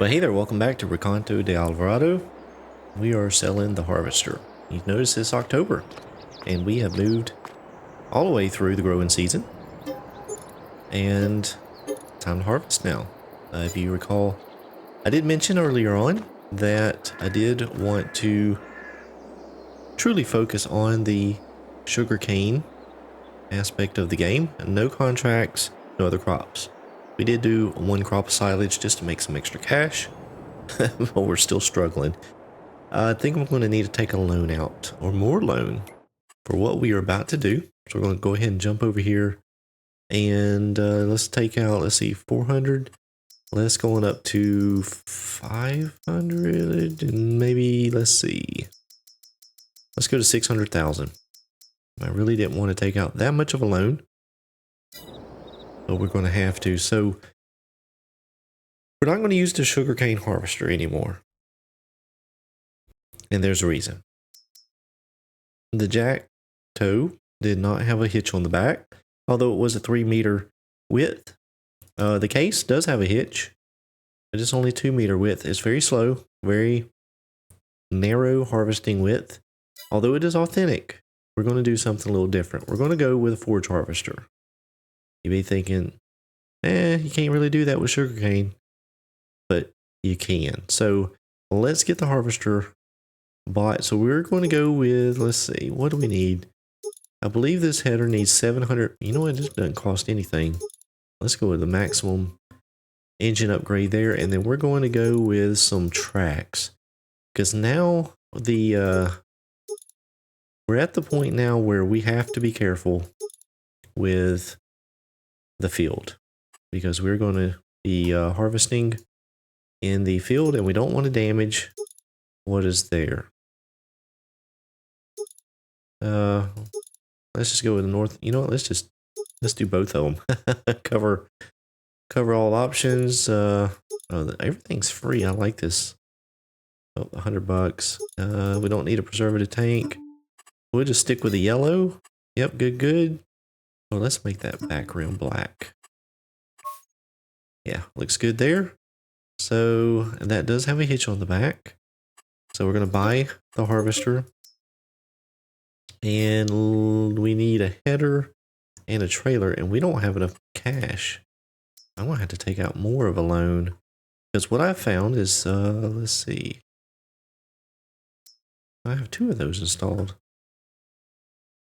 Well, hey there, welcome back to Recanto Da Alvorada. We are selling the harvester. You've noticed it's October, and we have moved all the way through the growing season, and time to harvest now. If you recall, I did mention earlier on that I did want to truly focus on the sugarcane aspect of the game. No contracts, no other crops. We did do one crop of silage just to make some extra cash, but we're still struggling. I think I'm going to need to take a loan out, or more loan, for what we are about to do. So we're going to go ahead and jump over here, and let's take out, let's see, 400. Let's go on up to 500, and maybe, let's see. Let's go to 600,000. I really didn't want to take out that much of a loan, but we're going to have to. So we're not going to use the sugarcane harvester anymore. And there's a reason. The jack toe did not have a hitch on the back, although it was a 3-meter width. The case does have a hitch, but it's only 2-meter width. It's very slow, very narrow harvesting width. Although it is authentic, we're going to do something a little different. We're going to go with a forge harvester. You may be thinking, you can't really do that with sugarcane, but you can. So let's get the harvester bought. So we're going to go with, let's see, what do we need? I believe this header needs 700. You know what? This doesn't cost anything. Let's go with the maximum engine upgrade there. And then we're going to go with some tracks, because now we're at the point now where we have to be careful with the field, because we're going to be harvesting in the field, and we don't want to damage what is there. Let's just go with the north. You know what? Let's do both of them. cover all options. Everything's free. I like this. Oh, $100. We don't need a preservative tank. We'll just stick with the yellow. Yep, good. Well, let's make that back rim black. Yeah, looks good there. So, and that does have a hitch on the back. So we're going to buy the harvester. And we need a header and a trailer, and we don't have enough cash. I'm going to have to take out more of a loan. Because what I found is, let's see. I have 2 of those installed.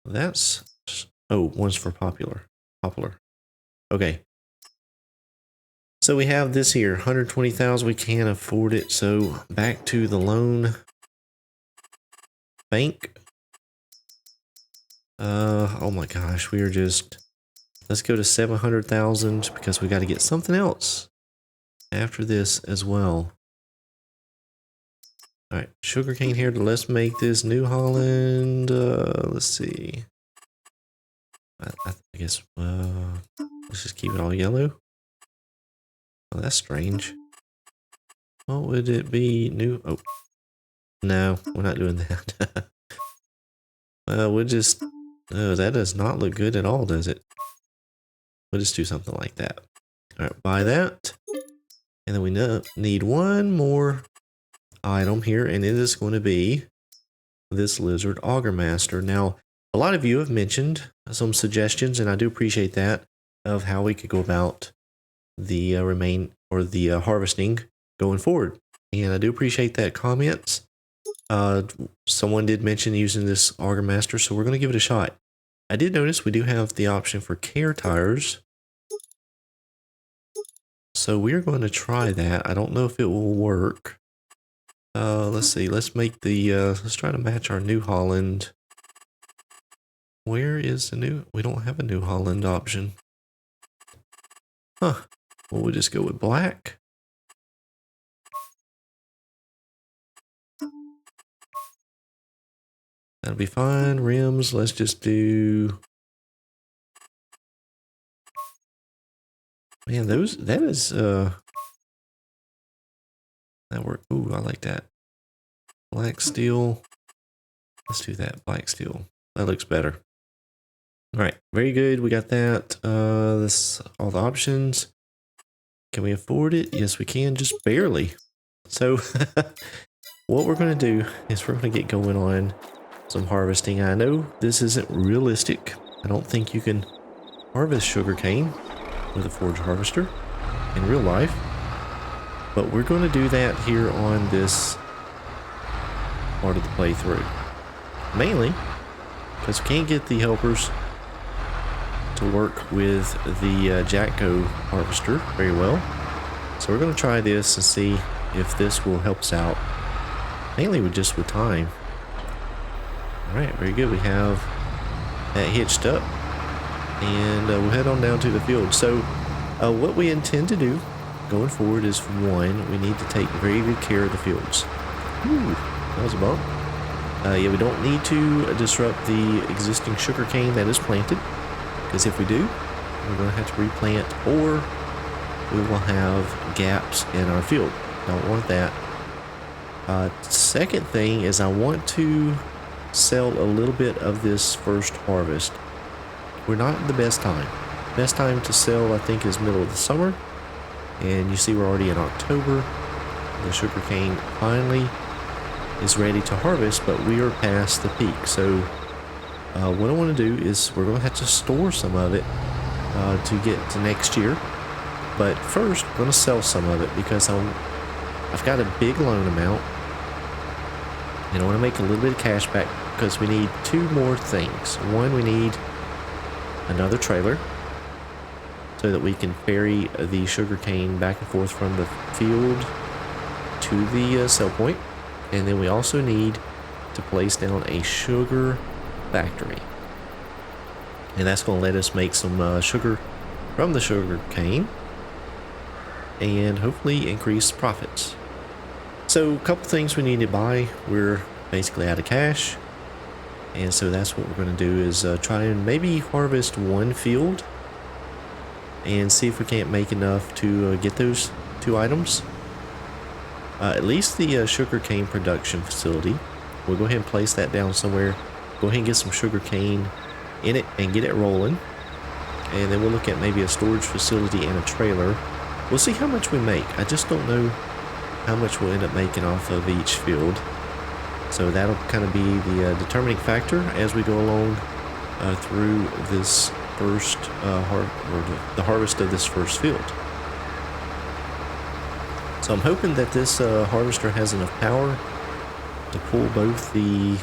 That's, oh, one's for popular. Okay. So we have this here, 120,000. We can't afford it. So back to the loan bank. Oh my gosh, we are just, let's go to 700,000, because we got to get something else after this as well. All right, sugarcane here. Let's make this New Holland. Let's see. I guess let's just keep it all yellow. Oh, that's strange. What would it be? New? Oh, no, we're not doing that. We'll just. Oh, that does not look good at all, does it? We'll just do something like that. All right, buy that. And then we need one more item here, and it is going to be this Lizard Auger Master. Now, a lot of you have mentioned some suggestions, and I do appreciate that, of how we could go about the harvesting going forward. And I do appreciate that comments. Someone did mention using this Auger Master, so we're going to give it a shot. I did notice we do have the option for care tires, so we're going to try that. I don't know if it will work. Let's see. Let's make the let's try to match our New Holland. Where is the new? We don't have a New Holland option. Huh. Well, we'll just go with black. That'll be fine. Rims, let's just do. Man, that is that work. Ooh, I like that. Black steel. Let's do that. Black steel. That looks better. All right, very good. We got that. This all the options. Can we afford it? Yes, we can, just barely. So what we're going to do is we're going to get going on some harvesting. I know this isn't realistic. I don't think you can harvest sugarcane with a forage harvester in real life. But we're going to do that here on this part of the playthrough. Mainly because we can't get the helpers to work with the Jacko harvester very well. So we're going to try this and see if this will help us out. Mainly with time. Alright, very good. We have that hitched up. And we'll head on down to the field. So what we intend to do going forward is, for one, we need to take very good care of the fields. Ooh, that was a bump. Yeah, we don't need to disrupt the existing sugarcane that is planted. Because if we do, we're going to have to replant, or we will have gaps in our field. Don't want that. Second thing is I want to sell a little bit of this first harvest. We're not in the best time. Best time to sell, I think, is middle of the summer. And you see we're already in October. The sugarcane finally is ready to harvest, but we are past the peak. So what I want to do is we're going to have to store some of it to get to next year. But first, I'm going to sell some of it because I've got a big loan amount. And I want to make a little bit of cash back because we need two more things. One, we need another trailer so that we can ferry the sugarcane back and forth from the field to the sell point. And then we also need to place down a sugar factory. And that's going to let us make some sugar from the sugar cane and hopefully increase profits. So a couple things we need to buy. We're basically out of cash. And so that's what we're going to do is try and maybe harvest one field and see if we can't make enough to get those two items. At least the sugarcane production facility. We'll go ahead and place that down somewhere. Go ahead and get some sugarcane in it and get it rolling. And then we'll look at maybe a storage facility and a trailer. We'll see how much we make. I just don't know how much we'll end up making off of each field. So that'll kind of be the determining factor as we go along through this first the harvest of this first field. So I'm hoping that this harvester has enough power to pull both the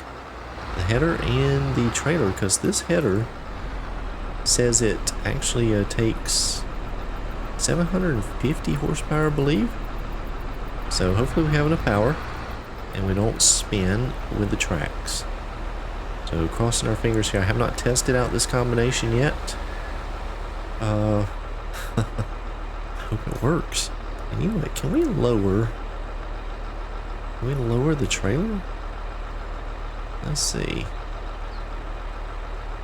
header and the trailer, because this header says it actually takes 750 horsepower, I believe. So hopefully we have enough power and we don't spin with the tracks. So crossing our fingers here. I have not tested out this combination yet. I hope it works. Anyway, can we lower the trailer? Let's see.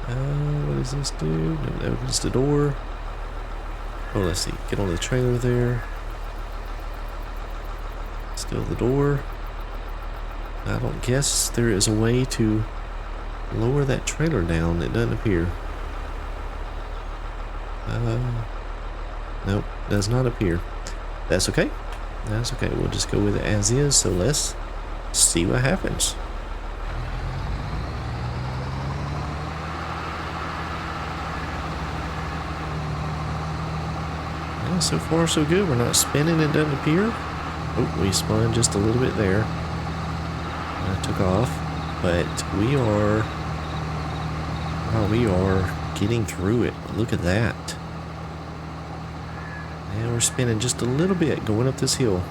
What does this do? It opens the door. Oh, let's see. Get on the trailer there. Still the door. I don't guess there is a way to lower that trailer down. It doesn't appear. Nope, does not appear. That's okay. That's okay. We'll just go with it as is. So let's see what happens. Yeah, so far so good. We're not spinning. It doesn't appear. Oh, we spun just a little bit there. I took off, but we are getting through it. Look at that. And we're spinning just a little bit going up this hill.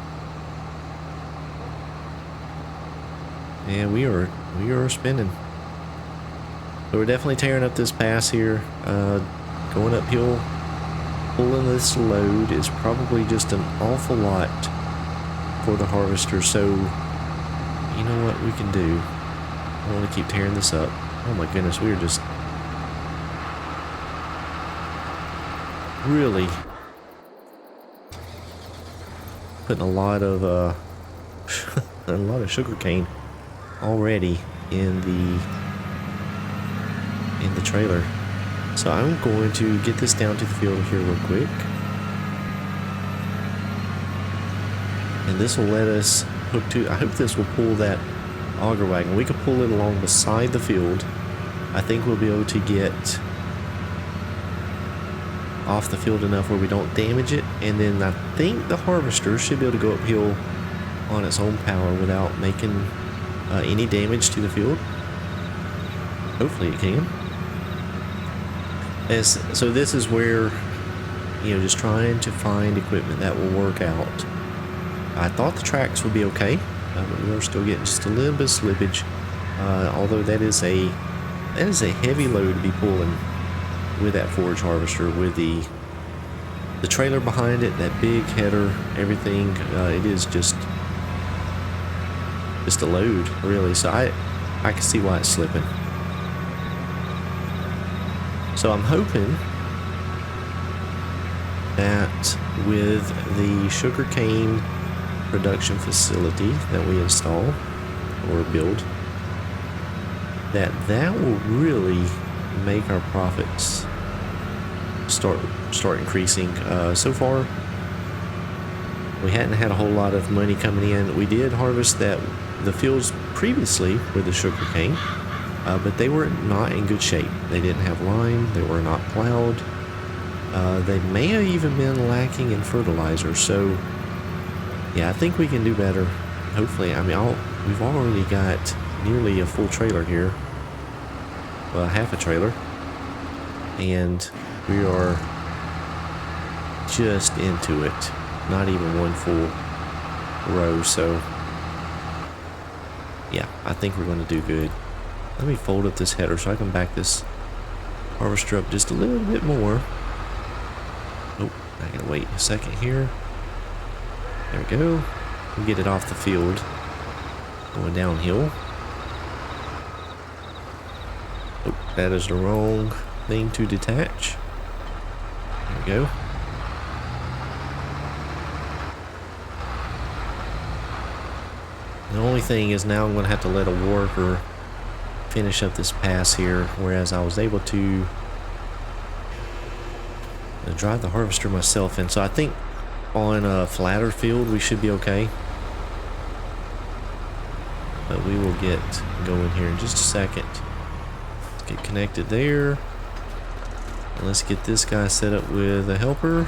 And we are spinning. So we're definitely tearing up this pass here. Going uphill, pulling this load is probably just an awful lot for the harvester. So you know what we can do? I don't want to keep tearing this up. Oh my goodness, we are just really putting a lot of sugar cane already in the trailer. So I'm going to get this down to the field here real quick. And this will let us hook to, I hope this will pull that auger wagon. We can pull it along beside the field. I think we'll be able to get off the field enough where we don't damage it. And then I think the harvester should be able to go uphill on its own power without making any damage to the field. Hopefully it can. So this is where, you know, just trying to find equipment that will work out. I thought the tracks would be okay, but we are still getting just a little bit of slippage. Although that is a heavy load to be pulling with that forage harvester, with the trailer behind it, that big header, everything. It is just a load, really. So I can see why it's slipping. So I'm hoping that with the sugarcane production facility that we install or build, that will really make our profits start increasing. So far we hadn't had a whole lot of money coming in. We did harvest the fields previously with the sugarcane, but they were not in good shape. They didn't have lime, they were not plowed. They may have even been lacking in fertilizer. So yeah, I think we can do better. Hopefully, I mean, we've already got nearly a full trailer here. Well, half a trailer. And we are just into it. Not even one full row. So yeah, I think we're going to do good. Let me fold up this header so I can back this harvester up just a little bit more. Oh, I gotta wait a second here. There we go. We get it off the field. Going downhill. Oh, that is the wrong thing to detach. There we go. The only thing is now I'm going to have to let a worker finish up this pass here, whereas I was able to drive the harvester myself. And so I think on a flatter field we should be okay, but we will get going here in just a second. Let's get connected there, and let's get this guy set up with a helper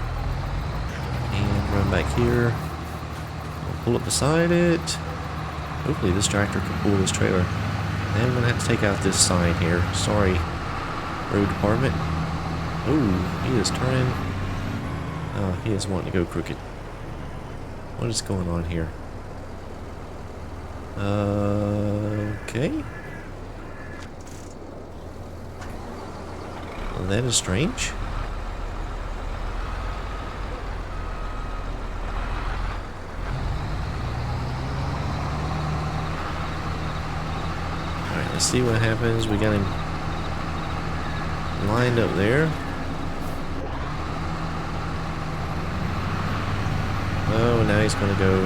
and run back here. We'll pull up beside it. Hopefully this tractor can pull this trailer. And I'm gonna have to take out this sign here. Sorry, road department. Oh, he is turning. Oh, he is wanting to go crooked. What is going on here? Okay. Well, that is strange. Alright, let's see what happens. We got him lined up there. Oh, now he's going to go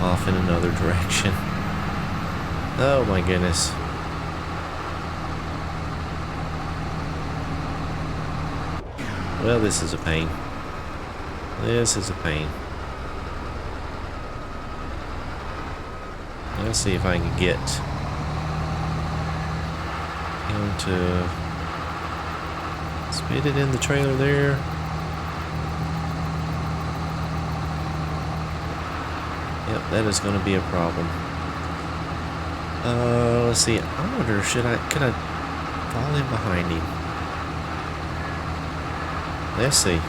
off in another direction. Oh my goodness. Well, this is a pain. This is a pain. Let's see if I can get him to spit it in the trailer there. Yep, that is going to be a problem. Let's see. I wonder, could I fall in behind him? Let's see.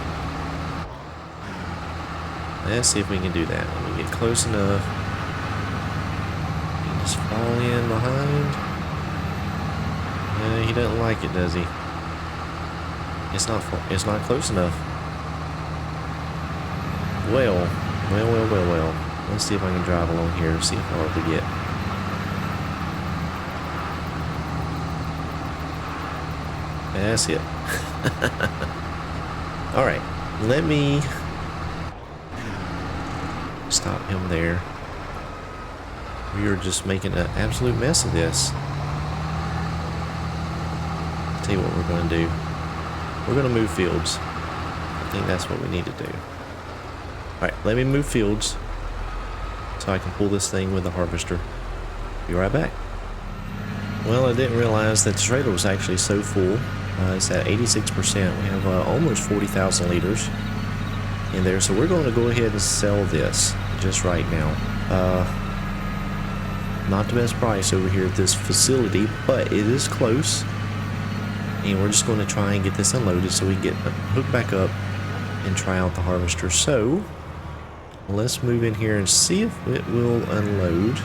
Let's see if we can do that. Let me get close enough. And just fall in behind. He doesn't like it, does he? It's not close enough. Well. Let's see if I can drive along here, see how far we get. That's it. Alright, let me stop him there. We are just making an absolute mess of this. Tell you what we're going to do. We're going to move fields. I think that's what we need to do. Alright, let me move fields. so I can pull this thing with the harvester. Be right back. Well, I didn't realize that the trailer was actually so full. It's at 86%. We have almost 40,000 liters in there, so we're going to go ahead and sell this just right now. Not the best price over here at this facility, but it is close, and we're just going to try and get this unloaded so we can get hooked back up and try out the harvester. So let's move in here and see if it will unload.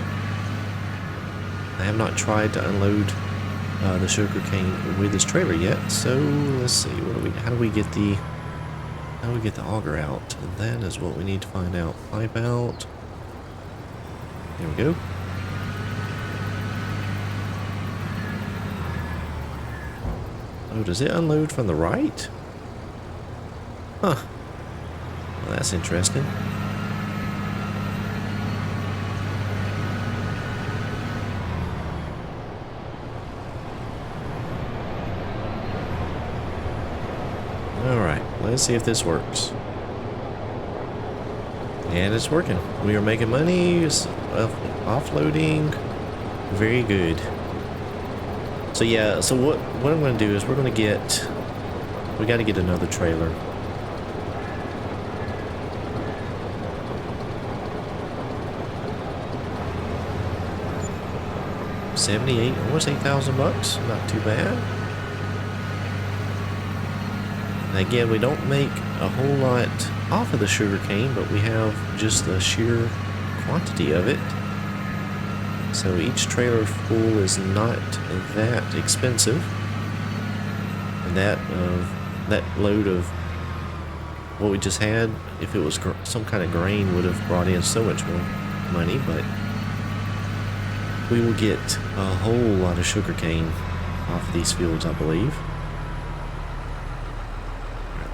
I have not tried to unload the sugarcane with this trailer yet, so let's see. How do we get the auger out? That is what we need to find out. Pipe out. There we go. Oh, does it unload from the right? Huh. Well, that's interesting. Alright, let's see if this works. And it's working. We are making money, offloading. Very good. So yeah, so what I'm going to do is we got to get another trailer. $78, almost $8,000. Not too bad. Again, we don't make a whole lot off of the sugarcane, but we have just the sheer quantity of it. So each trailer full is not that expensive. And that load of what we just had, if it was some kind of grain, would have brought in so much more money, but we will get a whole lot of sugarcane off of these fields, I believe.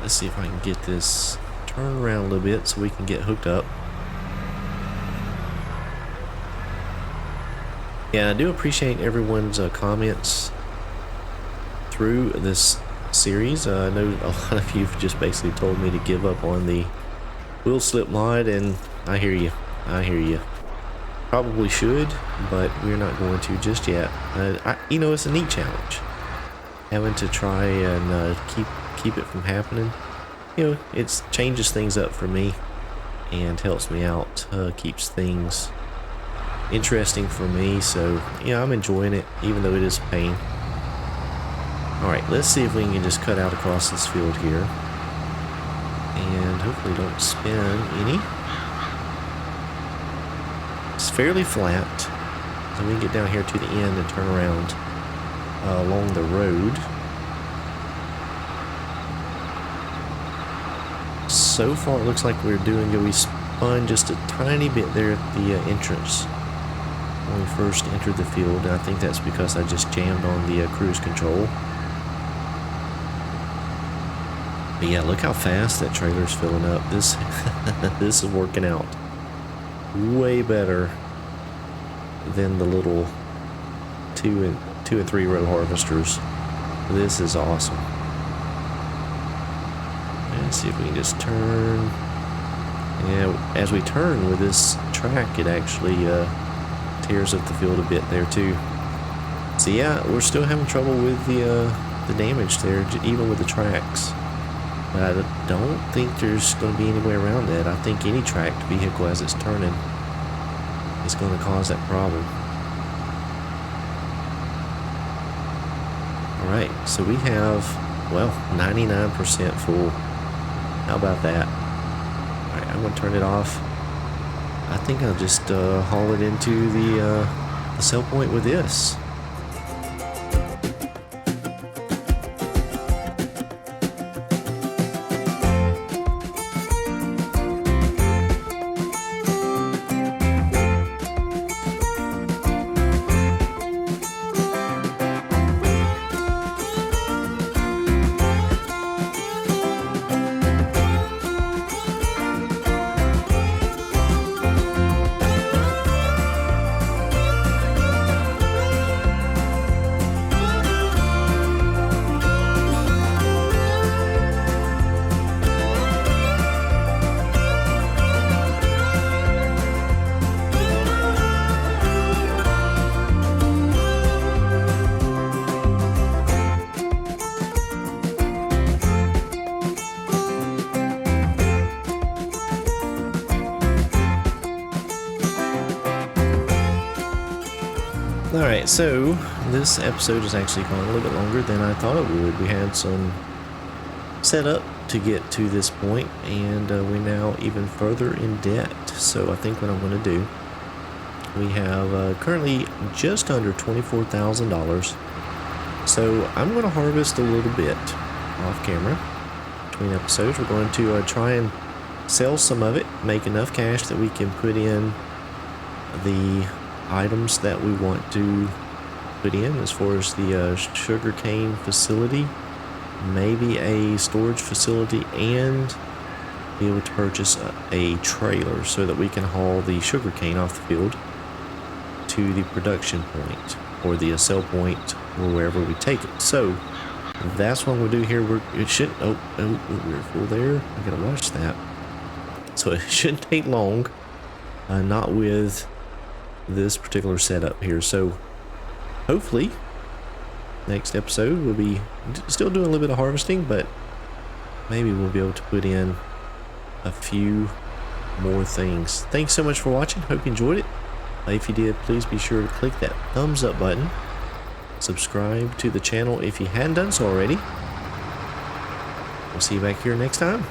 Let's see if I can get this turned around a little bit so we can get hooked up. Yeah, I do appreciate everyone's comments through this series. I know a lot of you have just basically told me to give up on the wheel slip mod, and I hear you. I hear you. Probably should, but we're not going to just yet. You know, it's a neat challenge. Having to try and keep it from happening, you know, it changes things up for me and helps me out, keeps things interesting for me. So yeah, I'm enjoying it, even though it is a pain. Alright, let's see if we can just cut out across this field here and hopefully don't spin any. It's fairly flat, so we can get down here to the end and turn around along the road. So far it looks like we're doing good. We spun just a tiny bit there at the entrance when we first entered the field, and I think that's because I just jammed on the cruise control. But yeah, look how fast that trailer's filling up. This this is working out way better than the little two and three row harvesters. This is awesome. Let's see if we can just turn. Yeah, as we turn with this track, it actually tears up the field a bit there too. So yeah, we're still having trouble with the damage there, even with the tracks. But I don't think there's going to be any way around that. I think any tracked vehicle as it's turning is going to cause that problem. Alright, so we have, well, 99% full. How about that? Alright, I'm going to turn it off. I think I'll just haul it into the sell point with this. Alright, so this episode is actually going a little bit longer than I thought it would. We had some setup to get to this point, and we're now even further in debt. So I think what I'm going to do, we have currently just under $24,000. So I'm going to harvest a little bit off camera between episodes. We're going to try and sell some of it, make enough cash that we can put in the items that we want to put in, as far as the sugarcane facility, maybe a storage facility, and be able to purchase a trailer so that we can haul the sugarcane off the field to the production point or the sell point or wherever we take it. So that's what we'll do here. It shouldn't, we're full there. I gotta watch that. So it shouldn't take long, not with this particular setup here. So hopefully next episode we'll be still doing a little bit of harvesting, but maybe we'll be able to put in a few more things. Thanks so much for watching. Hope you enjoyed it. If you did, please be sure to click that thumbs up button. Subscribe to the channel if you hadn't done so already. We'll see you back here next time.